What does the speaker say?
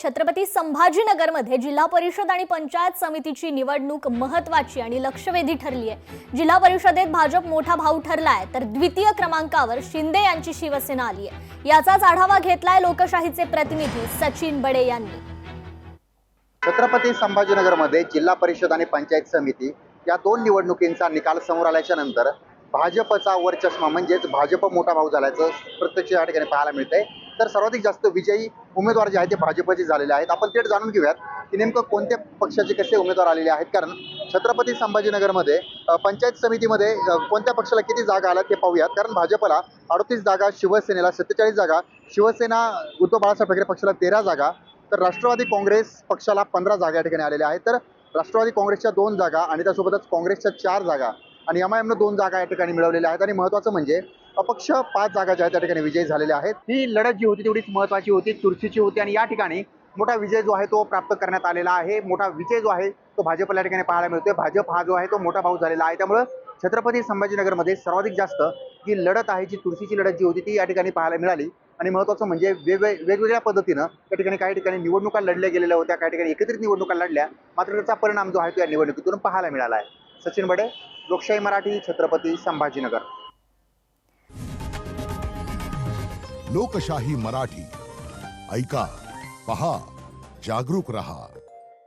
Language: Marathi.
छत्रपती संभाजीनगरमध्ये जिल्हा परिषद आणि पंचायत समितीची निवडणूक महत्त्वाची आणि लक्षवेधी ठरली आहे। जिल्हा परिषदेत भाजप मोठा भाऊ ठरलाय तर द्वितीय क्रमांकावर शिंदे यांची शिवसेना आली आहे। याचाच आढावा घेतलाय लोकशाहीचे प्रतिनिधी सचिन बडे यांनी। छत्रपती संभाजीनगरमध्ये जिल्हा परिषद आणि पंचायत समिती या दोन निवडणुकींचा निकाल समोर आल्याच्या नंतर भाजपचा वरचष्मा म्हणजेच भाजप मोठा भाऊ झाल्याचं प्रत्यक्ष या ठिकाणी पाहायला मिळतंय। तर सर्वाधिक जास्त विजयी उमेदवार जे आहेत ते भाजपचे झालेले आहेत। आपण थेट जाणून घेऊयात की नेमकं कोणत्या पक्षाचे कसे उमेदवार आलेले आहेत, कारण छत्रपती संभाजीनगरमध्ये पंचायत समितीमध्ये कोणत्या पक्षाला किती जागा आल्या ते पाहूयात। कारण भाजपला 38 जागा, शिवसेनेला 47 जागा, शिवसेना उद्धव बाळासाहेब ठाकरे पक्षाला 13 जागा, तर राष्ट्रवादी काँग्रेस पक्षाला 15 जागा या ठिकाणी आलेल्या आहेत। तर राष्ट्रवादी काँग्रेसच्या 2 जागा आणि त्यासोबतच काँग्रेसच्या 4 जागा आणि एमआयएमनं 2 जागा या ठिकाणी मिळवलेल्या आहेत। आणि महत्त्वाचं म्हणजे अपक्ष 5 जागा ज्या त्या ठिकाणी विजयी झालेल्या आहेत। ही लढत जी होती तेवढीच महत्त्वाची होती, चुरशीची होती आणि या ठिकाणी मोठा विजय जो आहे तो प्राप्त करण्यात आलेला आहे। मोठा विजय जो आहे तो भाजपला या ठिकाणी पाहायला मिळतोय। भाजप हा जो आहे तो मोठा भाऊ झालेला आहे। त्यामुळे छत्रपती संभाजीनगरमध्ये सर्वाधिक जास्त जी लढत आहे, जी चुरशीची लढत जी होती ती या ठिकाणी पाहायला मिळाली। आणि महत्त्वाचं म्हणजे वेगवेगळ्या पद्धतीनं त्या ठिकाणी काही ठिकाणी निवडणुका लढल्या गेलेल्या होत्या, काही ठिकाणी एकत्रित निवडणुका लढल्या, मात्र त्याचा परिणाम जो आहे तो या निवडणुकीतून पाहायला मिळाला आहे। सचिन बडे, लोकशाही मराठी, छत्रपती संभाजीनगर। लोकशाही मराठी ऐका, पहा, जागरूक रहा।